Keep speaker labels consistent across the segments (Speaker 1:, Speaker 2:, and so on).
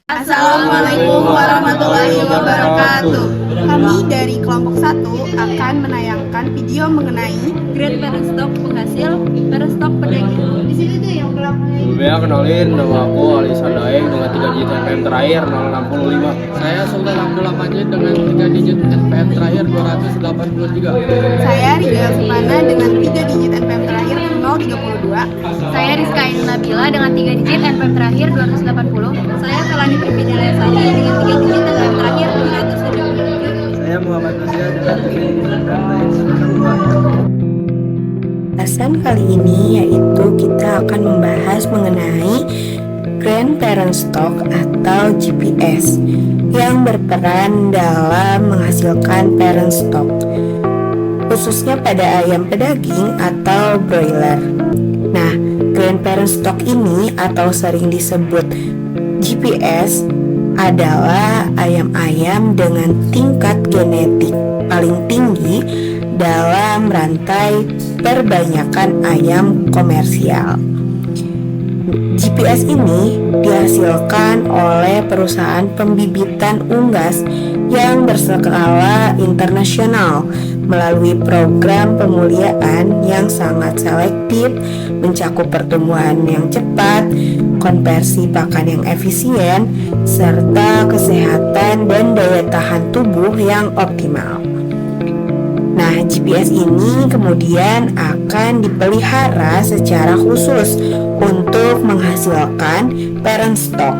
Speaker 1: Assalamualaikum warahmatullahi wabarakatuh. Kami dari kelompok 1 akan menayangkan video mengenai
Speaker 2: Grade Perenstock penghasil Perenstock pedaging.
Speaker 1: di situ tuh yang belakangnya.
Speaker 3: Sebelumnya kenalin, nama aku Alisa Daeng dengan 3 digit NPM terakhir 065.
Speaker 4: Saya Sultan Abdullah Majid dengan 3 digit NPM terakhir 283.
Speaker 1: Saya Rida Sumana dengan 3 digit NPM terakhir 032.
Speaker 2: Saya Rizka Ainun Nabila dengan 3 digit NPM terakhir 280. Saya Kalani Perpindahan Sari dengan 3 digit NPM terakhir 277.
Speaker 4: Saya Muhammad Nasir dengan 3 digit NPM terakhir 102.
Speaker 5: Pembahasan kali ini yaitu kita akan membahas mengenai Grandparent Stock atau GPS yang berperan dalam menghasilkan parent stock, khususnya pada ayam pedaging atau broiler. Nah, Grandparent Stock ini atau sering disebut GPS adalah ayam-ayam dengan tingkat genetik paling tinggi dalam rantai perbanyakan ayam komersial. GPS ini dihasilkan oleh perusahaan pembibitan unggas yang berskala internasional melalui program pemuliaan yang sangat selektif, mencakup pertumbuhan yang cepat, konversi pakan yang efisien, serta kesehatan dan daya tahan tubuh yang optimal. Nah, GPS ini kemudian akan dipelihara secara khusus untuk menghasilkan parent stock.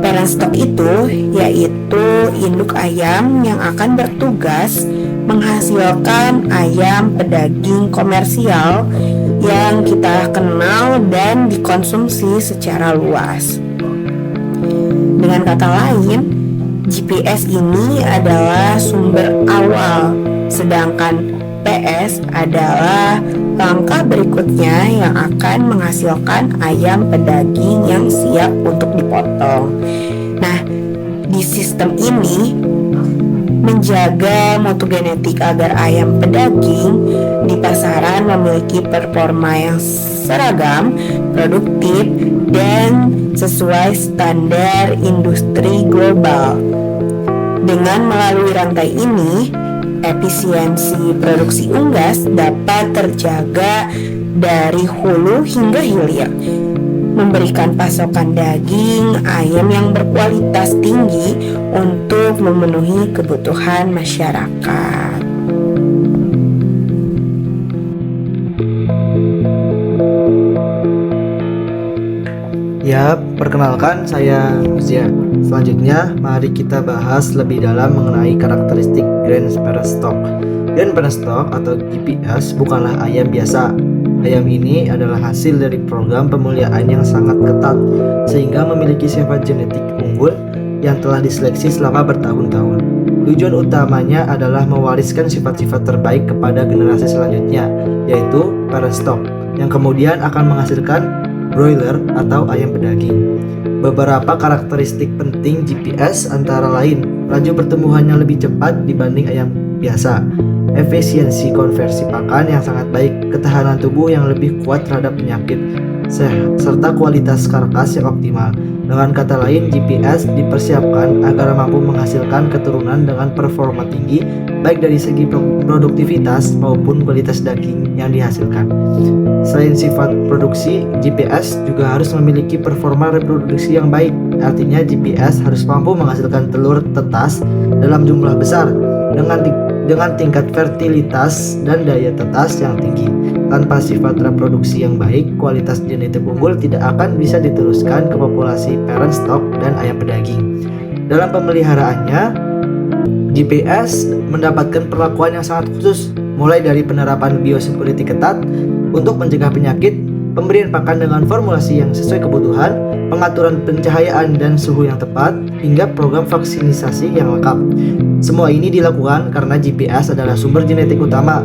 Speaker 5: Parent stock itu yaitu induk ayam yang akan bertugas menghasilkan ayam pedaging komersial yang kita kenal dan dikonsumsi secara luas. Dengan kata lain, GPS ini adalah sumber awal, sedangkan PS adalah langkah berikutnya yang akan menghasilkan ayam pedaging yang siap untuk dipotong. Nah, di sistem ini menjaga mutu genetik agar ayam pedaging di pasaran memiliki performa yang seragam, produktif, dan sesuai standar industri global. Dengan melalui rantai ini, efisiensi produksi unggas dapat terjaga dari hulu hingga hilir, memberikan pasokan daging ayam yang berkualitas tinggi untuk memenuhi kebutuhan masyarakat.
Speaker 4: Ya, perkenalkan saya Zia. Selanjutnya, mari kita bahas lebih dalam mengenai karakteristik Grandparent Stock. Grandparent Stock atau GPS bukanlah ayam biasa. Ayam ini adalah hasil dari program pemuliaan yang sangat ketat, sehingga memiliki sifat genetik unggul yang telah diseleksi selama bertahun-tahun. Tujuan utamanya adalah mewariskan sifat-sifat terbaik kepada generasi selanjutnya, yaitu parent stock, yang kemudian akan menghasilkan broiler atau ayam pedaging. Beberapa karakteristik penting GPS antara lain laju pertumbuhannya lebih cepat dibanding ayam biasa, efisiensi konversi pakan yang sangat baik, ketahanan tubuh yang lebih kuat terhadap penyakit, serta kualitas karkas yang optimal. Dengan kata lain, GPS dipersiapkan agar mampu menghasilkan keturunan dengan performa tinggi, baik dari segi produktivitas maupun kualitas daging yang dihasilkan. Selain sifat produksi, GPS juga harus memiliki performa reproduksi yang baik. Artinya GPS harus mampu menghasilkan telur tetas dalam jumlah besar dengan tingkat fertilitas dan daya tetas yang tinggi. Tanpa sifat reproduksi yang baik, kualitas genetik unggul tidak akan bisa diteruskan ke populasi parent stock dan ayam pedaging. Dalam pemeliharaannya, GPS mendapatkan perlakuan yang sangat khusus, mulai dari penerapan biosecurity ketat untuk mencegah penyakit, pemberian pakan dengan formulasi yang sesuai kebutuhan, pengaturan pencahayaan dan suhu yang tepat, hingga program vaksinisasi yang lengkap. Semua ini dilakukan karena GPS adalah sumber genetik utama.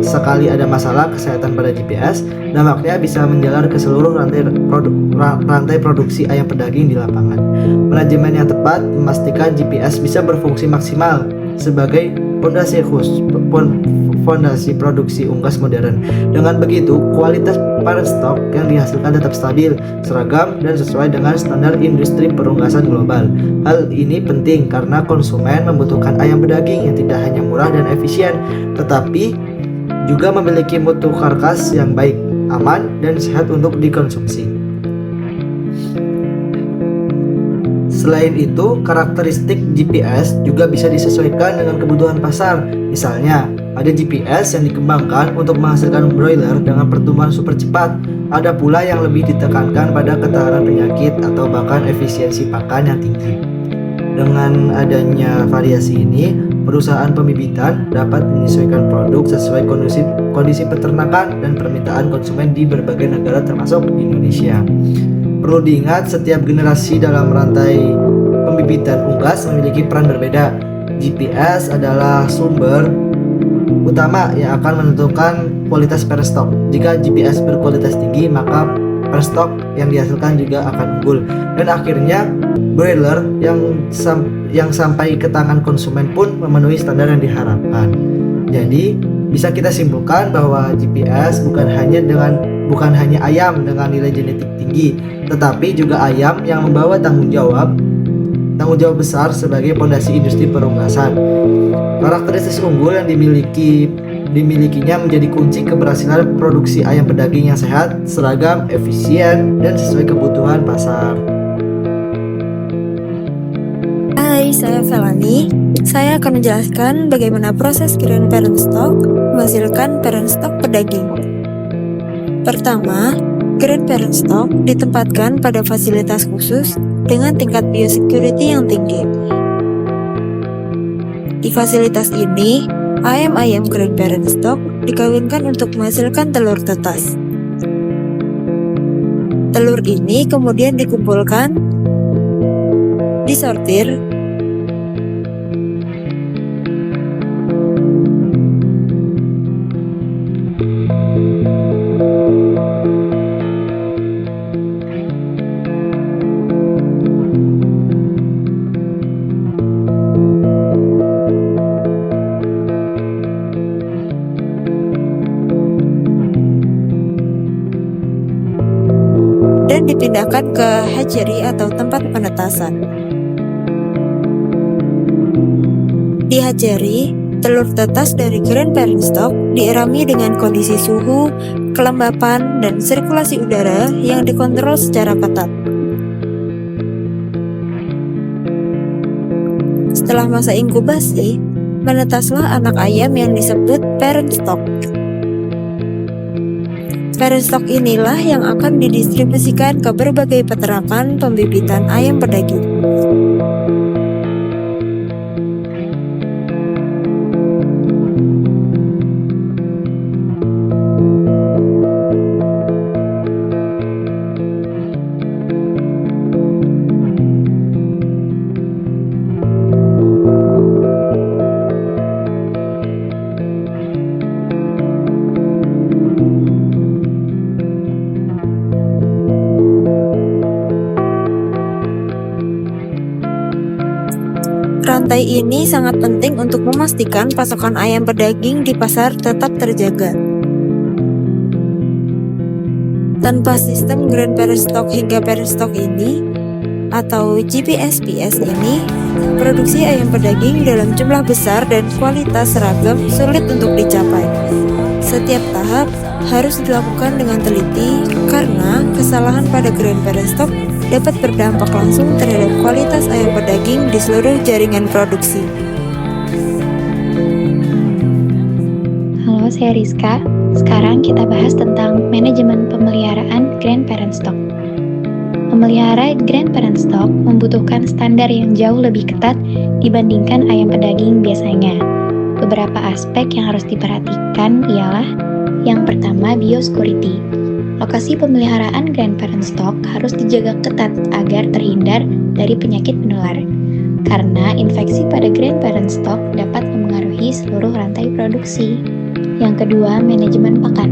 Speaker 4: Sekali ada masalah kesehatan pada GPS, dampaknya bisa menjalar ke seluruh rantai produksi ayam pedaging di lapangan. Manajemen yang tepat memastikan GPS bisa berfungsi maksimal sebagai fondasi fondasi produksi unggas modern. Dengan begitu, kualitas parent stock yang dihasilkan tetap stabil, seragam, dan sesuai dengan standar industri perunggasan global. Hal ini penting karena konsumen membutuhkan ayam pedaging yang tidak hanya murah dan efisien, tetapi juga memiliki mutu karkas yang baik, aman, dan sehat untuk dikonsumsi. Selain itu, karakteristik GPS juga bisa disesuaikan dengan kebutuhan pasar. Misalnya, ada GPS yang dikembangkan untuk menghasilkan broiler dengan pertumbuhan super cepat. Ada pula yang lebih ditekankan pada ketahanan penyakit atau bahkan efisiensi pakan yang tinggi. Dengan adanya variasi ini, perusahaan pembibitan dapat menyesuaikan produk sesuai kondisi peternakan dan permintaan konsumen di berbagai negara termasuk Indonesia. Perlu diingat, setiap generasi dalam rantai pembibitan unggas memiliki peran berbeda. GPS adalah sumber utama yang akan menentukan kualitas parent stock. Jika GPS berkualitas tinggi, maka parent stock yang dihasilkan juga akan unggul. Dan akhirnya, broiler yang sampai ke tangan konsumen pun memenuhi standar yang diharapkan. Jadi, bisa kita simpulkan bahwa GPS bukan hanya ayam dengan nilai genetik tinggi, tetapi juga ayam yang membawa tanggung jawab besar sebagai fondasi industri perunggasan. Karakteristik unggul yang dimilikinya menjadi kunci keberhasilan produksi ayam pedaging yang sehat, seragam, efisien, dan sesuai kebutuhan pasar.
Speaker 6: Hai, saya Felani. Saya akan menjelaskan bagaimana proses grand parent stock menghasilkan parent stock pedaging. Pertama, grand parent stock ditempatkan pada fasilitas khusus dengan tingkat biosecurity yang tinggi. Di fasilitas ini, ayam-ayam grand parent stock dikawinkan untuk menghasilkan telur tetas. Telur ini kemudian dikumpulkan, disortir, dan dipindahkan ke hatchery atau tempat penetasan. Di hatchery, telur tetas dari grand parent stock diirami dengan kondisi suhu, kelembapan, dan sirkulasi udara yang dikontrol secara ketat. Setelah masa inkubasi, menetaslah anak ayam yang disebut parent stock. Parent stock inilah yang akan didistribusikan ke berbagai peternakan pembibitan ayam pedaging. Rantai ini sangat penting untuk memastikan pasokan ayam pedaging di pasar tetap terjaga. Tanpa sistem grand parent stock hingga parent stock ini, atau GPSPS ini, produksi ayam pedaging dalam jumlah besar dan kualitas seragam sulit untuk dicapai. Setiap tahap harus dilakukan dengan teliti karena kesalahan pada grand parent stock dapat berdampak langsung terhadap kualitas ayam pedaging di seluruh jaringan produksi.
Speaker 7: Halo, saya Rizka. Sekarang kita bahas tentang manajemen pemeliharaan grand parent stock. Memelihara grand parent stock membutuhkan standar yang jauh lebih ketat dibandingkan ayam pedaging biasanya. Beberapa aspek yang harus diperhatikan ialah yang pertama, biosecurity. Lokasi pemeliharaan grand parent stock harus dijaga ketat agar terhindar dari penyakit menular. Karena infeksi pada grand parent stock dapat memengaruhi seluruh rantai produksi. Yang kedua, manajemen pakan.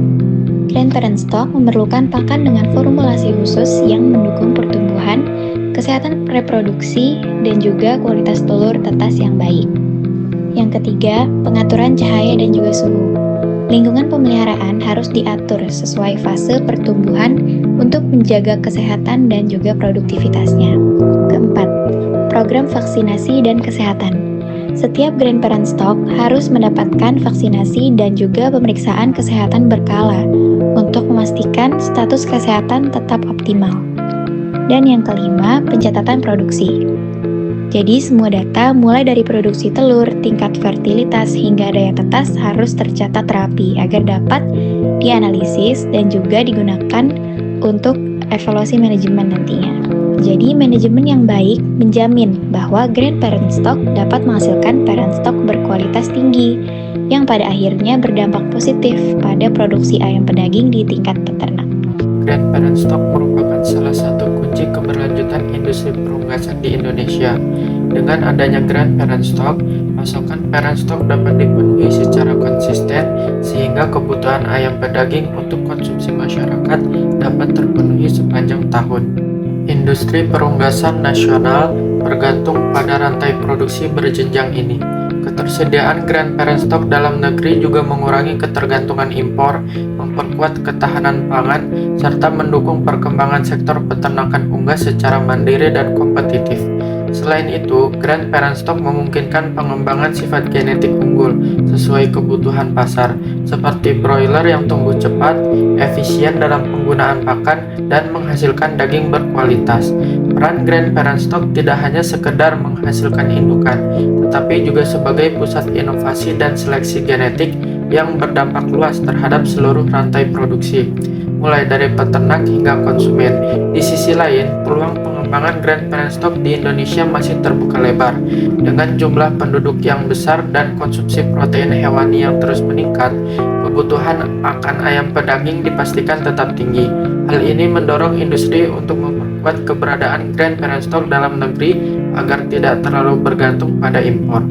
Speaker 7: Grand parent stock memerlukan pakan dengan formulasi khusus yang mendukung pertumbuhan, kesehatan reproduksi, dan juga kualitas telur tetas yang baik. Yang ketiga, pengaturan cahaya dan juga suhu. Lingkungan pemeliharaan harus diatur sesuai fase pertumbuhan untuk menjaga kesehatan dan juga produktivitasnya. Keempat, program vaksinasi dan kesehatan. Setiap grandparent stock harus mendapatkan vaksinasi dan juga pemeriksaan kesehatan berkala untuk memastikan status kesehatan tetap optimal. Dan yang kelima, pencatatan produksi. Jadi semua data mulai dari produksi telur, tingkat fertilitas, hingga daya tetas harus tercatat rapi agar dapat dianalisis dan juga digunakan untuk evaluasi manajemen nantinya. Jadi manajemen yang baik menjamin bahwa grandparent stock dapat menghasilkan parent stock berkualitas tinggi yang pada akhirnya berdampak positif pada produksi ayam pedaging di tingkat peternak.
Speaker 8: Grandparent stock merupakan salah satu kunci keberlanjutan industri perunggasan di Indonesia. Dengan adanya grandparent stock, pasokan parent stock dapat dipenuhi secara konsisten sehingga kebutuhan ayam pedaging untuk konsumsi masyarakat dapat terpenuhi sepanjang tahun. Industri perunggasan nasional bergantung pada rantai produksi berjenjang ini. Ketersediaan grandparent stock dalam negeri juga mengurangi ketergantungan impor, memperkuat ketahanan pangan, serta mendukung perkembangan sektor peternakan unggas secara mandiri dan kompetitif. Selain itu, grandparent stock memungkinkan pengembangan sifat genetik unggul sesuai kebutuhan pasar, seperti broiler yang tumbuh cepat, efisien dalam penggunaan pakan, dan menghasilkan daging berkualitas. Peran grandparent stock tidak hanya sekedar menghasilkan indukan, tetapi juga sebagai pusat inovasi dan seleksi genetik yang berdampak luas terhadap seluruh rantai produksi, mulai dari peternak hingga konsumen. Di sisi lain, peluang pengembangan grandparent stock di Indonesia masih terbuka lebar. Dengan jumlah penduduk yang besar dan konsumsi protein hewani yang terus meningkat, kebutuhan akan ayam pedaging dipastikan tetap tinggi. Hal ini mendorong industri untuk memperkuat keberadaan grandparent stock dalam negeri agar tidak terlalu bergantung pada impor.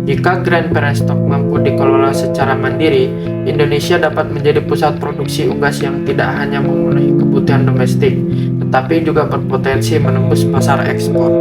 Speaker 8: Jika grandparent stock mampu dikelola secara mandiri, Indonesia dapat menjadi pusat produksi unggas yang tidak hanya memenuhi kebutuhan domestik, tetapi juga berpotensi menembus pasar ekspor.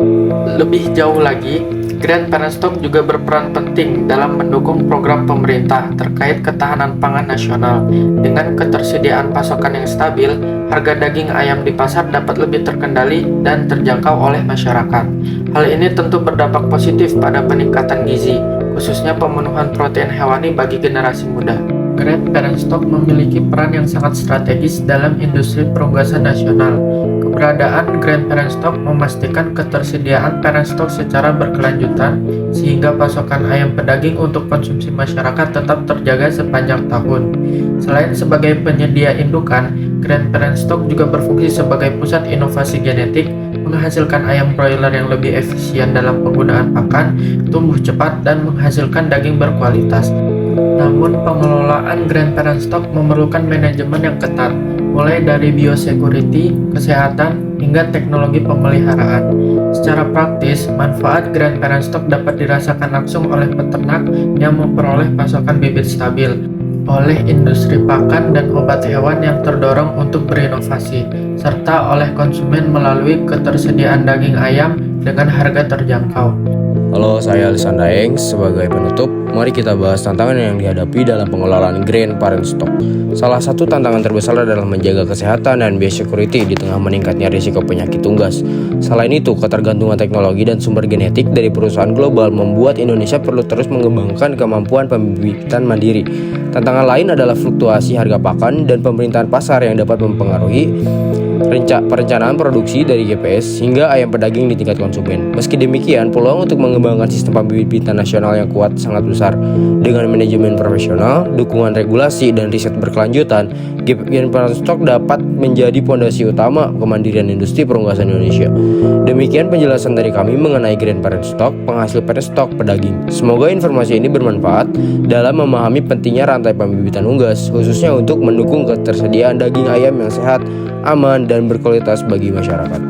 Speaker 8: Lebih jauh lagi, grandparent stock juga berperan penting dalam mendukung program pemerintah terkait ketahanan pangan nasional. Dengan ketersediaan pasokan yang stabil, harga daging ayam di pasar dapat lebih terkendali dan terjangkau oleh masyarakat. Hal ini tentu berdampak positif pada peningkatan gizi, khususnya pemenuhan protein hewani bagi generasi muda. Grandparent stock memiliki peran yang sangat strategis dalam industri perunggasan nasional. Keberadaan grandparent stock memastikan ketersediaan parent stock secara berkelanjutan sehingga pasokan ayam pedaging untuk konsumsi masyarakat tetap terjaga sepanjang tahun. Selain sebagai penyedia indukan, grandparent stock juga berfungsi sebagai pusat inovasi genetik, menghasilkan ayam broiler yang lebih efisien dalam penggunaan pakan, tumbuh cepat, dan menghasilkan daging berkualitas. Namun, pengelolaan grandparent stock memerlukan manajemen yang ketat, mulai dari biosecurity, kesehatan, hingga teknologi pemeliharaan. Secara praktis, manfaat grandparent stock dapat dirasakan langsung oleh peternak yang memperoleh pasokan bibit stabil, oleh industri pakan dan obat hewan yang terdorong untuk berinovasi, serta oleh konsumen melalui ketersediaan daging ayam dengan harga terjangkau.
Speaker 3: Halo, saya Alisan Daeng. Sebagai penutup, mari kita bahas tantangan yang dihadapi dalam pengelolaan grandparent stock. Salah satu tantangan terbesar adalah menjaga kesehatan dan biosecurity di tengah meningkatnya risiko penyakit unggas. Selain itu, ketergantungan teknologi dan sumber genetik dari perusahaan global membuat Indonesia perlu terus mengembangkan kemampuan pembibitan mandiri. Tantangan lain adalah fluktuasi harga pakan dan pemerintahan pasar yang dapat mempengaruhi perencanaan produksi dari GPS hingga ayam pedaging di tingkat konsumen. Meski demikian, peluang untuk mengembangkan sistem pembibitan nasional yang kuat sangat besar. Dengan manajemen profesional, dukungan regulasi, dan riset berkelanjutan, grandparent stock dapat menjadi fondasi utama kemandirian industri perunggasan Indonesia. Demikian penjelasan dari kami mengenai grandparent stock, penghasil parent stock pedaging. Semoga informasi ini bermanfaat dalam memahami pentingnya rantai pembibitan unggas, khususnya untuk mendukung ketersediaan daging ayam yang sehat, aman, dan berkualitas bagi masyarakat.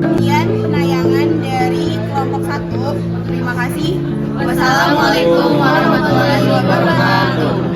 Speaker 1: Sekian penayangan dari kelompok 1. Terima kasih. Wassalamualaikum warahmatullahi wabarakatuh.